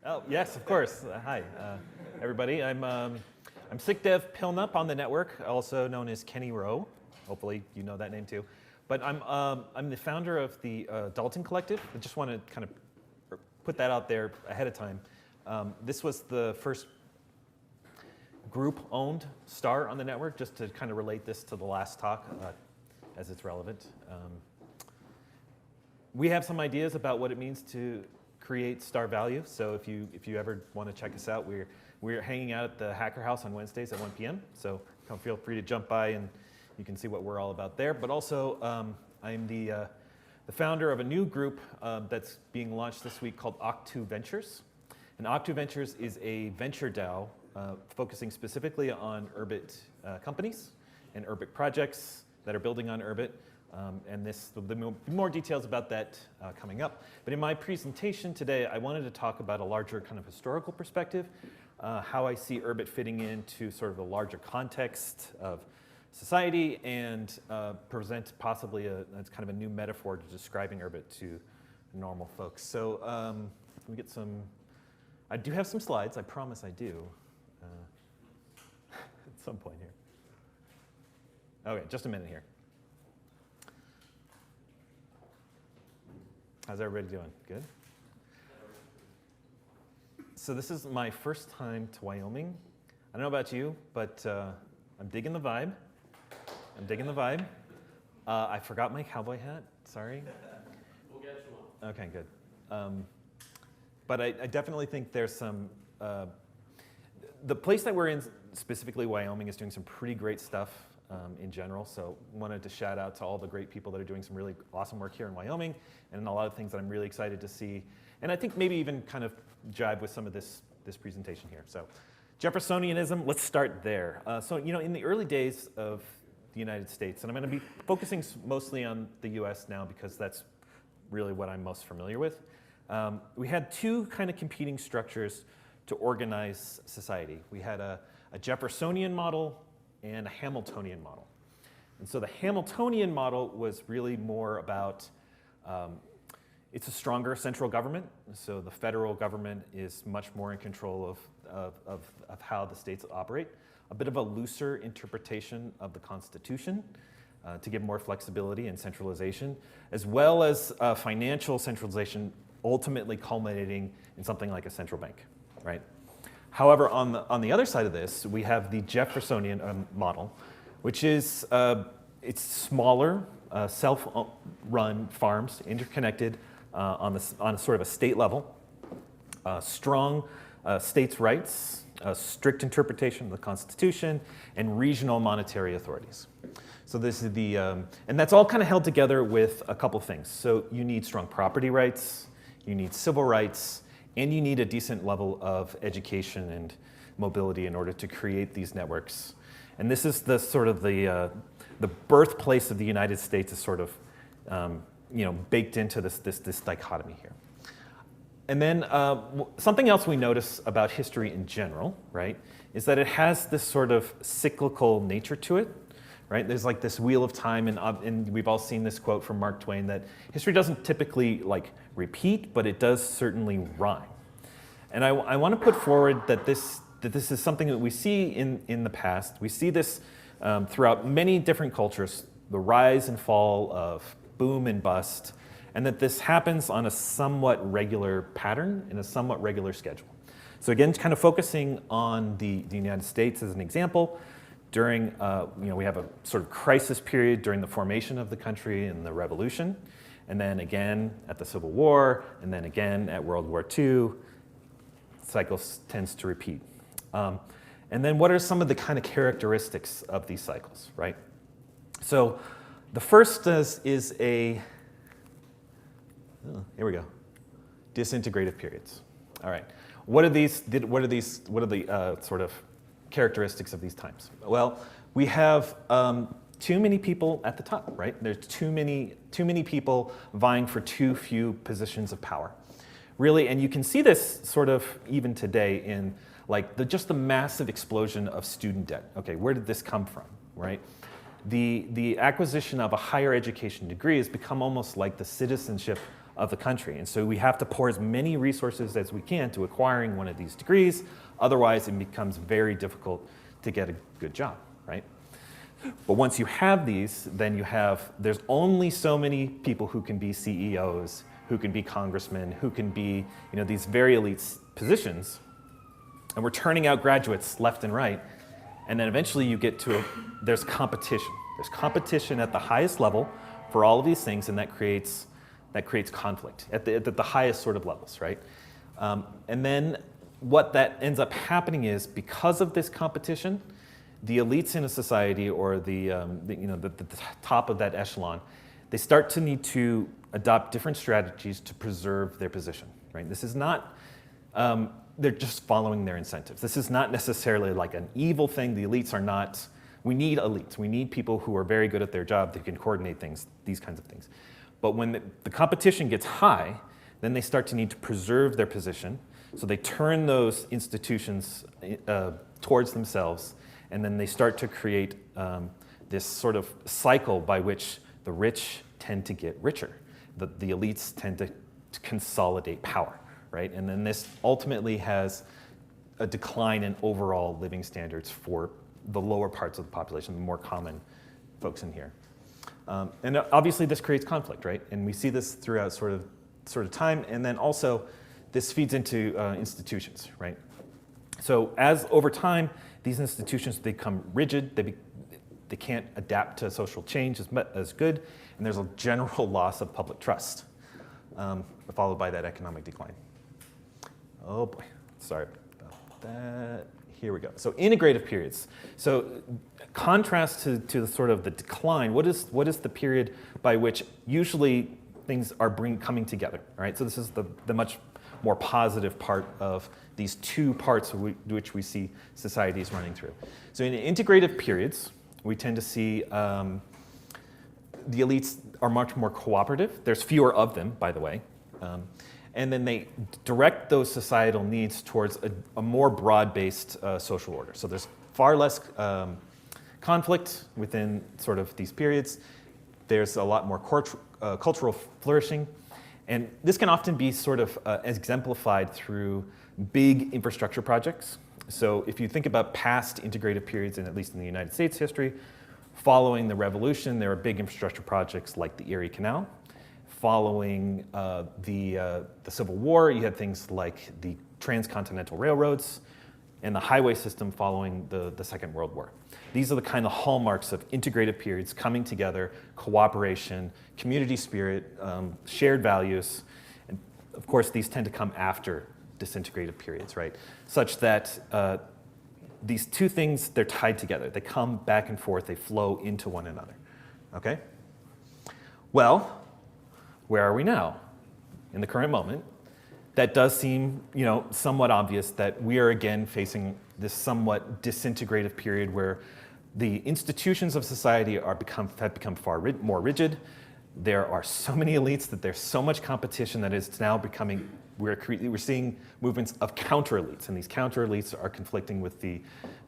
Oh, yes, of course. Hi, everybody. I'm sicdev-pilnup on the network, also known as Kenny Rowe. Hopefully you know that name too. But I'm the founder of the Dalton Collective. I just want to kind of put that out there ahead of time. This was the first group-owned star on the network, just to kind of relate this to the last talk as it's relevant. We have some ideas about what it means to create star value. So if you ever want to check us out, we're hanging out at the Hacker House on Wednesdays at 1 p.m. So feel free to jump by and you can see what we're all about there. But also, I'm the founder of a new group that's being launched this week called Oct2 Ventures. And Oct2 Ventures is a venture DAO focusing specifically on Urbit companies and Urbit projects that are building on Urbit. And there'll be more details about that coming up. But in my presentation today, I wanted to talk about a larger kind of historical perspective, how I see Urbit fitting into sort of the larger context of society, and present possibly it's kind of a new metaphor to describing Urbit to normal folks. So let me get some. I do have some slides. I promise I do. At some point here. Okay, just a minute here. How's everybody doing? Good? So this is my first time to Wyoming. I don't know about you, but I'm digging the vibe. I forgot my cowboy hat. Sorry. We'll get you one. Okay, good. But I definitely think there's some... the place that we're in, specifically Wyoming, is doing some pretty great stuff in general. So wanted to shout out to all the great people that are doing some really awesome work here in Wyoming, and a lot of things that I'm really excited to see. And I think maybe even kind of jive with some of this presentation here. So Jeffersonianism, let's start there. So in the early days of the United States, and I'm going to be focusing mostly on the US now because that's really what I'm most familiar with. We had two kind of competing structures to organize society. We had a Jeffersonian model and a Hamiltonian model. And so the Hamiltonian model was really more about, it's a stronger central government. So the federal government is much more in control of how the states operate. A bit of a looser interpretation of the Constitution to give more flexibility and centralization, as well as financial centralization, ultimately culminating in something like a central bank, right? However, on the other side of this, we have the Jeffersonian model, which is it's smaller, self-run farms, interconnected on a sort of a state level, strong states' rights, strict interpretation of the Constitution, and regional monetary authorities. So this is and that's all kind of held together with a couple things. So you need strong property rights, you need civil rights, and you need a decent level of education and mobility in order to create these networks. And this is the sort of the birthplace of the United States is sort of baked into this dichotomy here. And then something else we notice about history in general, right, is that it has this sort of cyclical nature to it. Right? There's like this wheel of time, and we've all seen this quote from Mark Twain that history doesn't typically like repeat, but it does certainly rhyme. And I want to put forward that this is something that we see in the past. We see this throughout many different cultures, the rise and fall of boom and bust, and that this happens on a somewhat regular pattern in a somewhat regular schedule. So again, kind of focusing on the United States as an example. During, we have a sort of crisis period during the formation of the country and the revolution, and then again at the Civil War, and then again at World War II. Cycle tends to repeat. And then what are some of the kind of characteristics of these cycles, right? So the first is here we go, disintegrative periods. All right, what are the sort of characteristics of these times? Well, we have too many people at the top, right? There's too many people vying for too few positions of power. Really, and you can see this sort of even today in like just the massive explosion of student debt. Okay, where did this come from, right? The acquisition of a higher education degree has become almost like the citizenship of the country. And so we have to pour as many resources as we can to acquiring one of these degrees. Otherwise, it becomes very difficult to get a good job, right? But once you have these, then there's only so many people who can be CEOs, who can be congressmen, who can be, these very elite positions. And we're turning out graduates left and right. And then eventually you get to there's competition. There's competition at the highest level for all of these things, and that creates conflict at the highest sort of levels, right? And then what that ends up happening is, because of this competition, the elites in a society, or the top of that echelon, they start to need to adopt different strategies to preserve their position, right? This is not, they're just following their incentives. This is not necessarily like an evil thing. The elites are not, we need elites. We need people who are very good at their job, that can coordinate things, these kinds of things. But when the competition gets high, then they start to need to preserve their position. So they turn those institutions towards themselves, and then they start to create this sort of cycle by which the rich tend to get richer. The elites tend to consolidate power, right? And then this ultimately has a decline in overall living standards for the lower parts of the population, the more common folks in here. And obviously this creates conflict, right? And we see this throughout sort of time. And then also this feeds into institutions, right? So as over time, these institutions become rigid. They can't adapt to social change as good, and there's a general loss of public trust, followed by that economic decline. Oh boy, sorry about that. Here we go. So integrative periods. So contrast to the sort of the decline, what is the period by which usually things are coming together, all right? So this is the much more positive part of these two parts which we see societies running through. So in integrative periods, we tend to see the elites are much more cooperative. There's fewer of them, by the way. And then they direct those societal needs towards a more broad-based social order. So there's far less conflict within sort of these periods. There's a lot more cultural flourishing. And this can often be sort of exemplified through big infrastructure projects. So if you think about past integrative periods, and at least in the United States history, following the revolution, there were big infrastructure projects like the Erie Canal. Following the Civil War, you had things like the transcontinental railroads and the highway system following the Second World War. These are the kind of hallmarks of integrative periods coming together, cooperation, community spirit, shared values. And of course, these tend to come after disintegrative periods, right? Such that these two things, they're tied together. They come back and forth, they flow into one another, okay? Well, where are we now in the current moment? That does seem, somewhat obvious that we are again facing this somewhat disintegrative period where the institutions of society have become far more rigid. There are so many elites that there's so much competition that it's now becoming, we're seeing movements of counter-elites, and these counter-elites are conflicting with the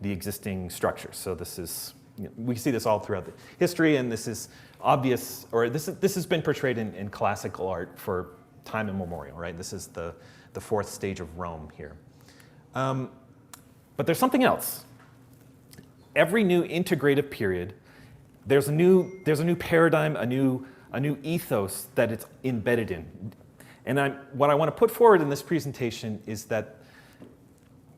existing structures. So this is, we see this all throughout the history, and this is obvious, or this has been portrayed in classical art for time immemorial, right? This is the fourth stage of Rome here. But there's something else. Every new integrative period, there's a new paradigm, a new ethos that it's embedded in. And what I want to put forward in this presentation is that,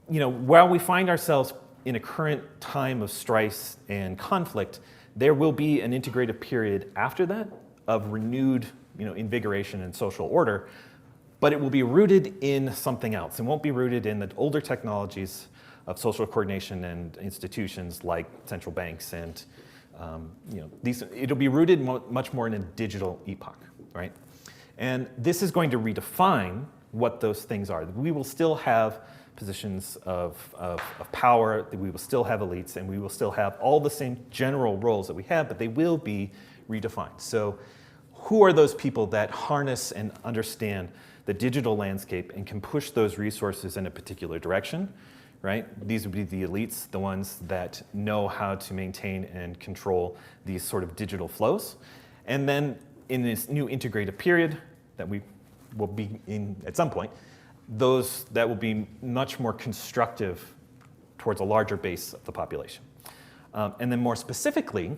while we find ourselves in a current time of strife and conflict, there will be an integrative period after that of renewed, invigoration and social order, but it will be rooted in something else. It won't be rooted in the older technologies of social coordination and institutions like central banks and, it'll be rooted much more in a digital epoch, right? And this is going to redefine what those things are. We will still have positions of power, we will still have elites, and we will still have all the same general roles that we have, but they will be redefined. So who are those people that harness and understand the digital landscape and can push those resources in a particular direction, right? These would be the elites, the ones that know how to maintain and control these sort of digital flows. And then in this new integrative period that we will be in at some point, those that will be much more constructive towards a larger base of the population. And then more specifically,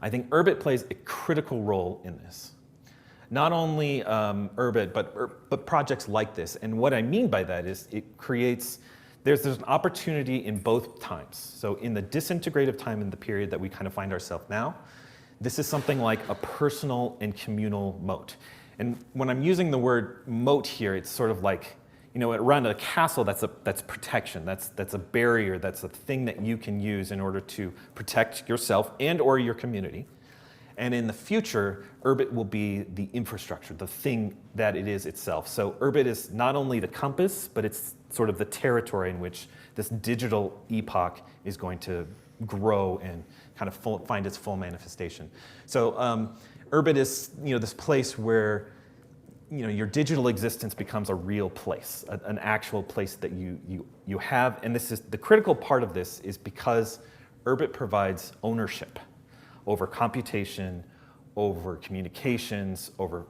I think Urbit plays a critical role in this. Not only Urbit, but projects like this. And what I mean by that is it creates, there's an opportunity in both times. So in the disintegrative time in the period that we kind of find ourselves now, this is something like a personal and communal moat. And when I'm using the word moat here, it's sort of like, around a castle, that's protection. That's a barrier. That's a thing that you can use in order to protect yourself and or your community. And in the future, Urbit will be the infrastructure, the thing that it is itself. So Urbit is not only the compass, but it's sort of the territory in which this digital epoch is going to grow and kind of find its full manifestation. So Urbit is this place where your digital existence becomes a real place, an actual place that you have. And this is the critical part of this is because Urbit provides ownership over computation, over communications, over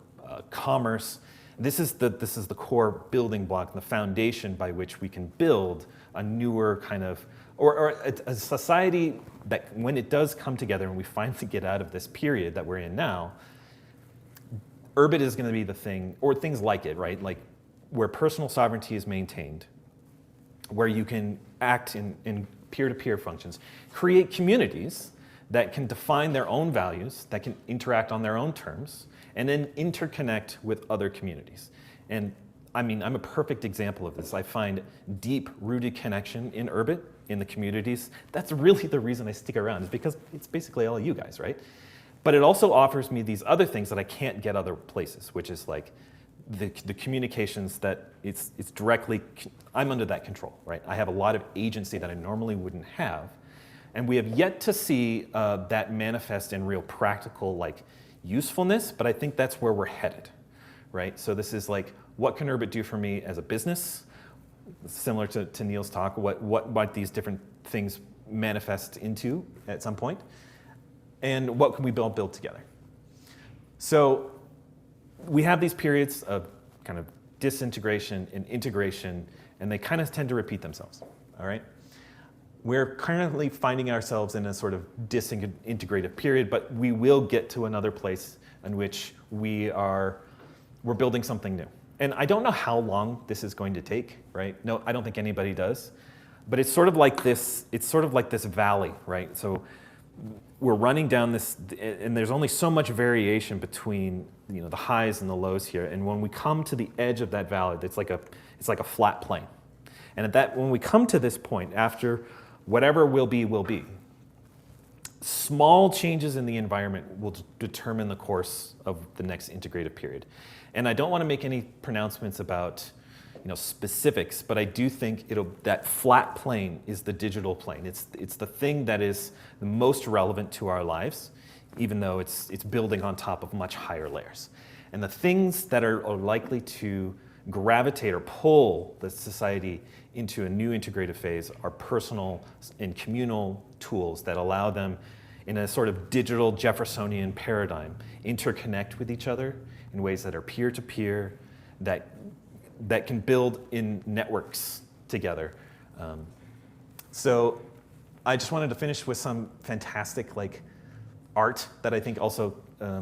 commerce. This is the core building block, the foundation by which we can build a newer kind of, or a society that when it does come together and we finally get out of this period that we're in now, Urbit is going to be the thing, or things like it, right? Like where personal sovereignty is maintained, where you can act in peer-to-peer functions, create communities that can define their own values, that can interact on their own terms, and then interconnect with other communities. And I mean, I'm a perfect example of this. I find deep-rooted connection in Urbit, in the communities. That's really the reason I stick around, is because it's basically all you guys, right? But it also offers me these other things that I can't get other places, which is like the communications that it's directly, I'm under that control, right? I have a lot of agency that I normally wouldn't have. And we have yet to see that manifest in real practical usefulness, but I think that's where we're headed, right? So this is like, what can Urbit do for me as a business? Similar to Neil's talk, what might these different things manifest into at some point? And what can we build together? So we have these periods of kind of disintegration and integration, and they kind of tend to repeat themselves, all right? We're currently finding ourselves in a sort of disintegrative period, but we will get to another place in which we're building something new. And I don't know how long this is going to take, right? No, I don't think anybody does. But it's sort of like this valley, right? So we're running down this, and there's only so much variation between the highs and the lows here. And when we come to the edge of that valley, it's like a flat plane. And when we come to this point, after whatever will be, small changes in the environment will determine the course of the next integrative period. And I don't want to make any pronouncements about specifics, but I do think that flat plane is the digital plane. It's the thing that is the most relevant to our lives, even though it's building on top of much higher layers. And the things that are likely to gravitate or pull the society into a new integrative phase are personal and communal tools that allow them, in a sort of digital Jeffersonian paradigm, interconnect with each other in ways that are peer-to-peer, that can build in networks together. So I just wanted to finish with some fantastic art that I think also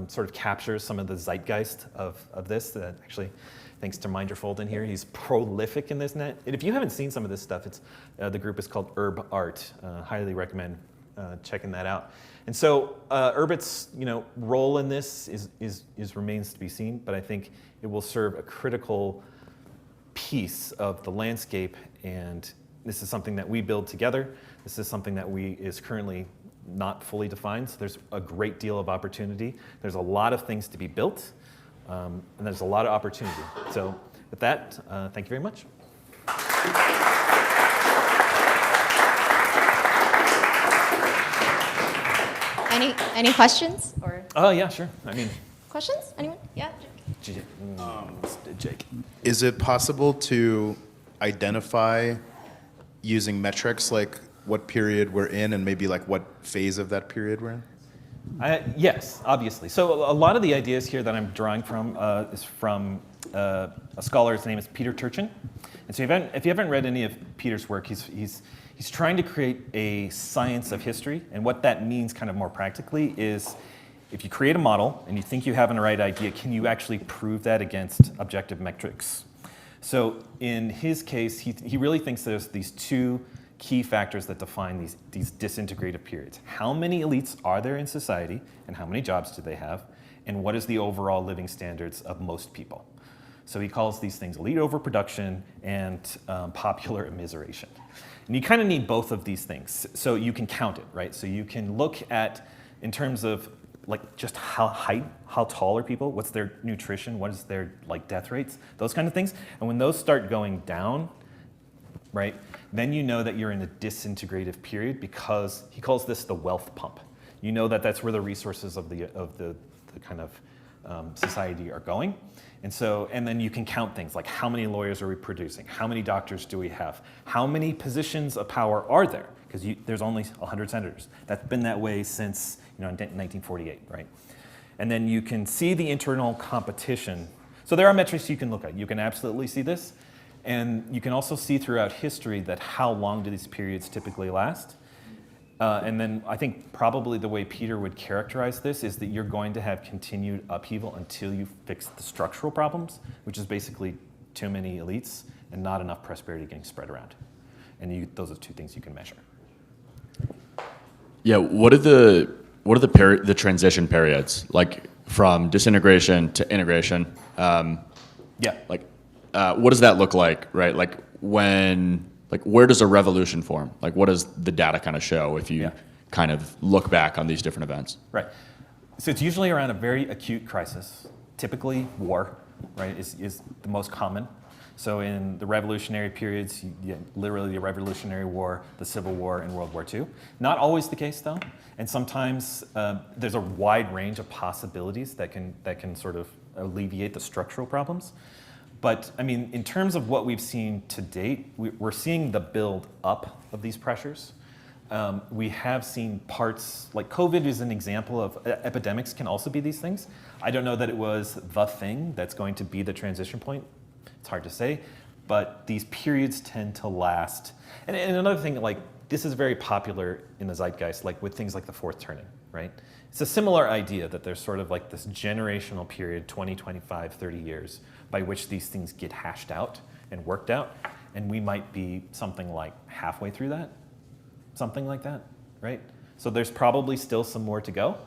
sort of captures some of the zeitgeist of this. That actually, thanks to Minderfold in here, he's prolific in this net. And if you haven't seen some of this stuff, the group is called Urb Art. Highly recommend checking that out. And so Urbit's role in this remains to be seen, but I think it will serve a critical piece of the landscape, and this is something that we build together. This is something that is currently not fully defined, so there's a great deal of opportunity. There's a lot of things to be built, and there's a lot of opportunity. So with that, thank you very much. Any questions? Or Oh, yeah, sure. I mean, questions? Anyone? Yeah. Jake. Is it possible to identify using metrics like what period we're in and maybe what phase of that period we're in? Yes, obviously. So a lot of the ideas here that I'm drawing from is from a scholar. His name is Peter Tacen. And so if you haven't read any of Peter's work, he's trying to create a science of history. And what that means kind of more practically is if you create a model and you think you have the right idea, can you actually prove that against objective metrics? So in his case, he really thinks there's these two key factors that define these disintegrative periods. How many elites are there in society, and how many jobs do they have, and what is the overall living standards of most people? So he calls these things elite overproduction and popular immiseration. And you kind of need both of these things, so you can count it, right? So you can look at, in terms of like just how tall are people, what's their nutrition, what is their like death rates, those kind of things. And when those start going down, right, then you know that you're in a disintegrative period, because he calls this the wealth pump. You know that that's where the resources of the kind of society are going. And then you can count things like how many lawyers are we producing? How many doctors do we have? How many positions of power are there? Because there's only 100 senators. That's been that way since 1948, right? And then you can see the internal competition. So there are metrics you can look at. You can absolutely see this. And you can also see throughout history that how long do these periods typically last. And then I think probably the way Peter would characterize this is that you're going to have continued upheaval until you fix the structural problems, which is basically too many elites and not enough prosperity getting spread around. And those are two things you can measure. Yeah, what are the transition periods, like from disintegration to integration? What does that look like, right? Like where does a revolution form? Like what does the data kind of show if you kind of look back on these different events? Right. So it's usually around a very acute crisis. Typically war, right, is the most common. So in the revolutionary periods, literally the Revolutionary War, the Civil War, and World War II. Not always the case though, and sometimes there's a wide range of possibilities that can sort of alleviate the structural problems. But I mean, in terms of what we've seen to date, we're seeing the build up of these pressures. We have seen parts, like COVID is an example of, epidemics can also be these things. I don't know that it was the thing that's going to be the transition point. It's hard to say, but these periods tend to last. And another thing, like this is very popular in the zeitgeist, like with things like the fourth turning, right? It's a similar idea that there's sort of like this generational period, 20, 25, 30 years, by which these things get hashed out and worked out. And we might be something like halfway through that, something like that, right? So there's probably still some more to go.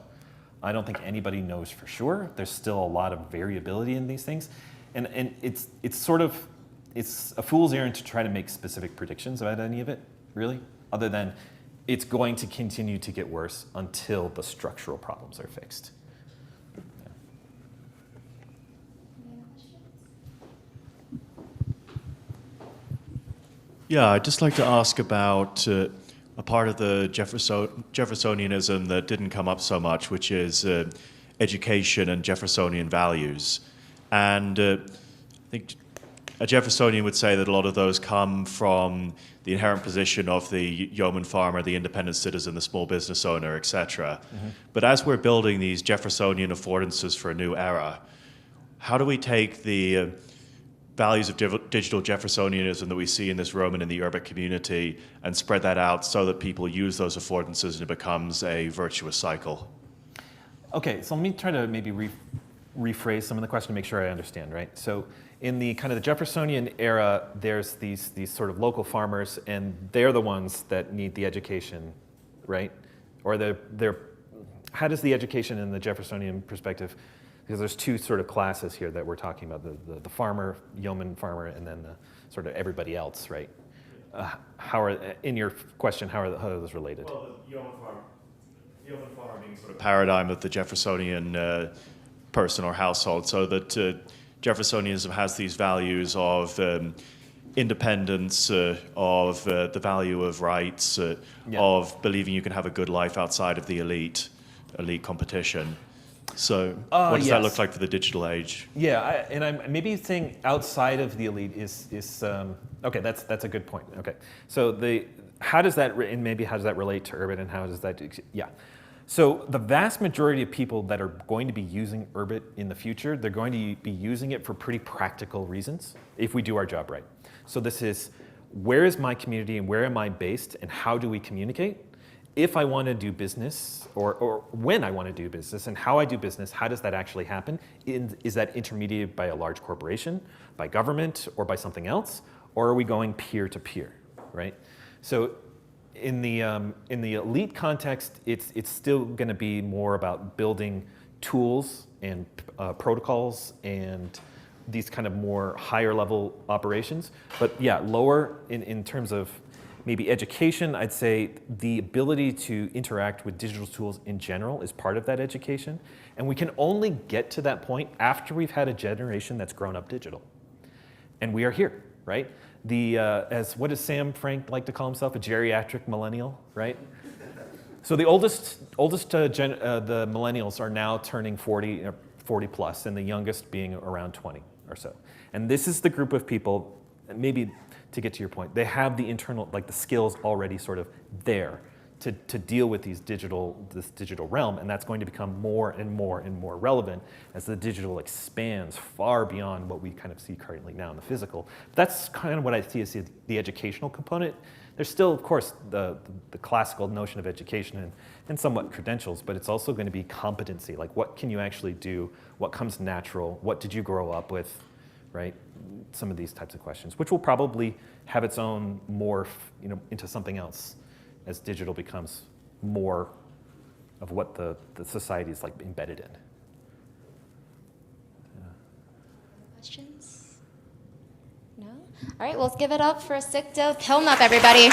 I don't think anybody knows for sure. There's still a lot of variability in these things. And it's a fool's errand to try to make specific predictions about any of it, really, other than it's going to continue to get worse until the structural problems are fixed. Yeah, I'd just like to ask about a part of the Jeffersonianism that didn't come up so much, which is education and Jeffersonian values. And I think a Jeffersonian would say that a lot of those come from the inherent position of the yeoman farmer, the independent citizen, the small business owner, etc. Mm-hmm. But as we're building these Jeffersonian affordances for a new era, how do we take the values of digital Jeffersonianism that we see in this room and in the Urbit community and spread that out so that people use those affordances and it becomes a virtuous cycle? Okay, so let me try to maybe rephrase some of the question to make sure I understand, right? So in the kind of the Jeffersonian era, there's these sort of local farmers, and they're the ones that need the education, right? Or how does the education in the Jeffersonian perspective, because there's two sort of classes here that we're talking about, the farmer, yeoman farmer, and then the sort of everybody else, right? In your question, how are those related? Well, the yeoman farmer being sort of paradigm of the Jeffersonian person or household, so that Jeffersonianism has these values of independence, of the value of rights, of believing you can have a good life outside of the elite competition. So what does that look like for the digital age? Yeah, and I'm maybe saying outside of the elite is okay. That's a good point. Okay, so how does that relate to Urbit, and how does that? Yeah, So the vast majority of people that are going to be using Urbit in the future, they're going to be using it for pretty practical reasons if we do our job right. So this is, where is my community and where am I based and how do we communicate? If I want to do business, or when I want to do business and how I do business, how does that actually happen? Is that intermediated by a large corporation, by government, or by something else? Or are we going peer-to-peer, right? So in the elite context, it's still going to be more about building tools and protocols and these kind of more higher level operations. But yeah, lower in terms of maybe education, I'd say the ability to interact with digital tools in general is part of that education. And we can only get to that point after we've had a generation that's grown up digital. And we are here, right? What does Sam Frank like to call himself? A geriatric millennial, right? So the oldest the millennials are now turning 40 plus, and the youngest being around 20 or so. And this is the group of people, maybe to get to your point, they have the internal, like the skills already sort of there to deal with this digital realm, and that's going to become more and more and more relevant as the digital expands far beyond what we kind of see currently now in the physical. That's kind of what I see as the educational component. There's still, of course, the classical notion of education and somewhat credentials, but it's also going to be competency, like what can you actually do, what comes natural, what did you grow up with, right? Some of these types of questions, which will probably have its own morph, into something else as digital becomes more of what the society is like embedded in. Questions? No? All right, well, let's give it up for sicdev-pilnup, everybody.